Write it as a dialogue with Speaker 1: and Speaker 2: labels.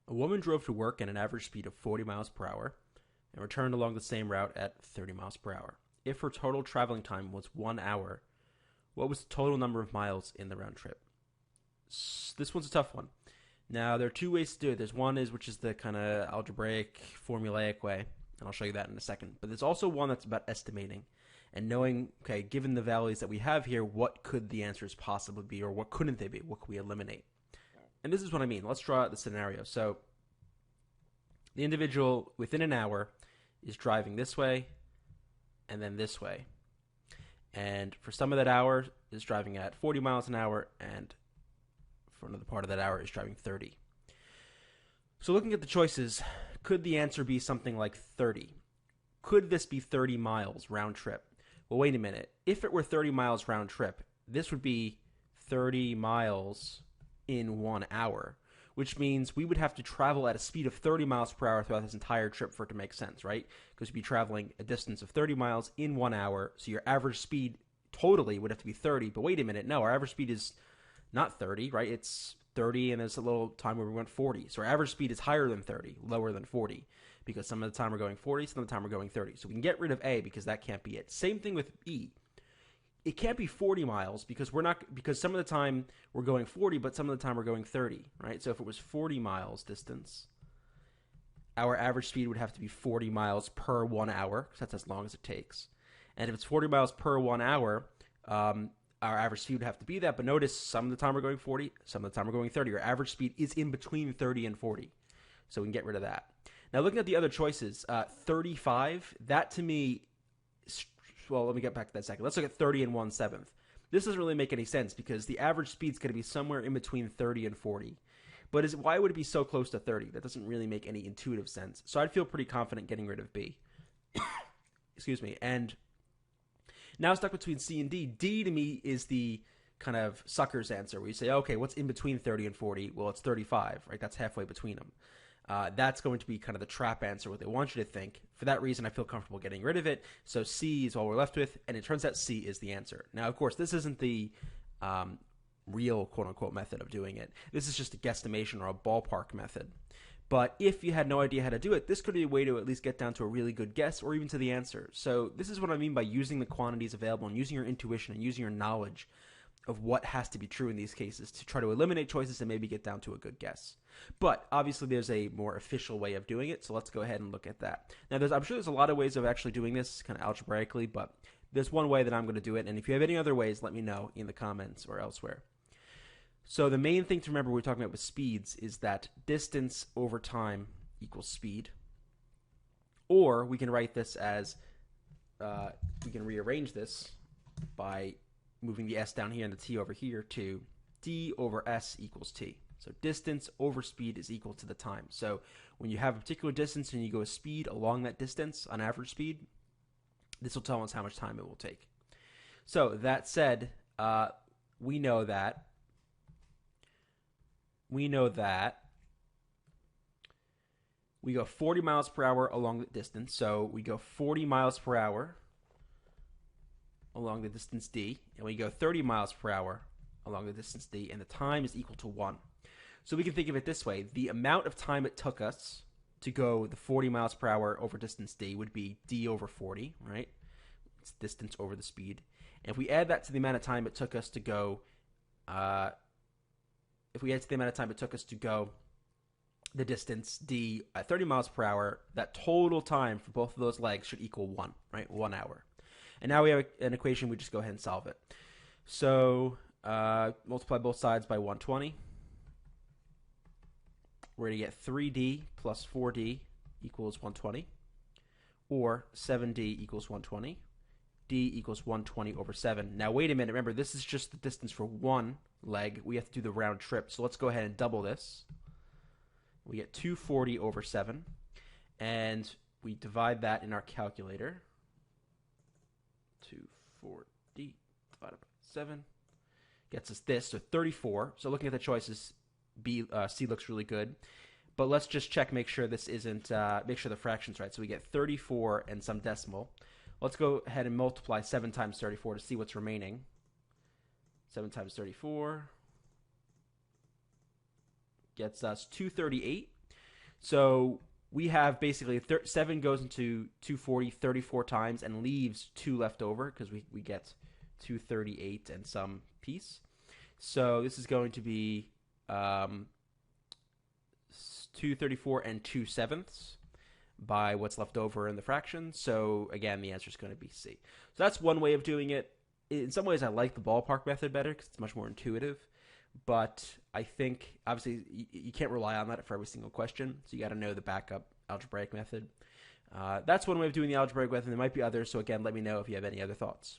Speaker 1: A woman drove to work at an average speed of 40 miles per hour and returned along the same route at 30 miles per hour. If her total traveling time was 1 hour, what was the total number of miles in the round trip? This one's a tough one. Now, there are two ways to do it. There's one is which is the kind of algebraic, formulaic way, and I'll show you that in a second. But there's also one that's about estimating and knowing, okay, given the values that we have here, what could the answers possibly be, or what couldn't they be? What could we eliminate? And this is what I mean. Let's draw out the scenario. So, the individual within an hour is driving this way and then this way. And for some of that hour is driving at 40 miles an hour, and for another part of that hour is driving 30. So looking at the choices, could the answer be something like 30? Could this be 30 miles round trip? Well, wait a minute. If it were 30 miles round trip, this would be 30 miles in 1 hour, which means we would have to travel at a speed of 30 miles per hour throughout this entire trip for it to make sense, right? Because you'd be traveling a distance of 30 miles in 1 hour, so your average speed totally would have to be 30. But wait a minute, no, our average speed is not 30, right? It's 30, and there's a little time where we went 40. So our average speed is higher than 30, lower than 40, because some of the time we're going 40, some of the time we're going 30. So we can get rid of A because that can't be it. Same thing with E. It can't be 40 miles because some of the time we're going 40, but some of the time we're going 30, right? So if it was 40 miles distance, our average speed would have to be 40 miles per 1 hour, because that's as long as it takes. And if it's 40 miles per 1 hour, our average speed would have to be that. But notice some of the time we're going 40, some of the time we're going 30. Our average speed is in between 30 and 40. So we can get rid of that. Now, looking at the other choices, 35, that to me, well, let me get back to that second. Let's look at 30 and 1/7. This doesn't really make any sense because the average speed is going to be somewhere in between 30 and 40. But why would it be so close to 30? That doesn't really make any intuitive sense. So I'd feel pretty confident getting rid of B. Excuse me. And now stuck between C and D. D to me is the kind of sucker's answer where you say, okay, what's in between 30 and 40? Well, it's 35, right? That's halfway between them. That's going to be kind of the trap answer, what they want you to think. For that reason, I feel comfortable getting rid of it. So C is all we're left with, and it turns out C is the answer. Now, of course, this isn't the real quote-unquote method of doing it. This is just a guesstimation or a ballpark method. But if you had no idea how to do it, this could be a way to at least get down to a really good guess or even to the answer. So this is what I mean by using the quantities available and using your intuition and using your knowledge of what has to be true in these cases to try to eliminate choices and maybe get down to a good guess. But obviously there's a more official way of doing it, so let's go ahead and look at that. Now I'm sure there's a lot of ways of actually doing this kind of algebraically, but there's one way that I'm going to do it, and if you have any other ways, let me know in the comments or elsewhere. So the main thing to remember when we're talking about with speeds is that distance over time equals speed. Or we can write this as, we can rearrange this by moving the s down here and the t over here to d over s equals t. So distance over speed is equal to the time. So when you have a particular distance and you go a speed along that distance on average speed, this will tell us how much time it will take. So that said, we know that we go 40 miles per hour along the distance. So we go 40 miles per hour along the distance d, and we go 30 miles per hour along the distance d, and the time is equal to 1. So we can think of it this way. The amount of time it took us to go the 40 miles per hour over distance d would be d over 40, right? It's distance over the speed. And if we add that to the amount of time it took us to go, the distance d at 30 miles per hour, that total time for both of those legs should equal 1, right? 1 hour. And now we have an equation. We just go ahead and solve it. So multiply both sides by 120. We're going to get 3d plus 4d equals 120. Or 7d equals 120. D equals 120 over 7. Now wait a minute. Remember, this is just the distance for one leg. We have to do the round trip. So let's go ahead and double this. We get 240 over 7. And we divide that in our calculator. 240 divided by 7 gets us this, so 34. So looking at the choices, C looks really good. But let's just check, make sure this isn't, make sure the fraction's right. So we get 34 and some decimal. Let's go ahead and multiply 7 times 34 to see what's remaining. 7 times 34 gets us 238. So we have basically 7 goes into 240 34 times and leaves 2 left over because we get 238 and some piece. So this is going to be 234 and 2/7 by what's left over in the fraction. So again, the answer is going to be C. So that's one way of doing it. In some ways, I like the ballpark method better because it's much more intuitive. But I think, obviously, you can't rely on that for every single question. So you got to know the backup algebraic method. That's one way of doing the algebraic method. There might be others. So again, let me know if you have any other thoughts.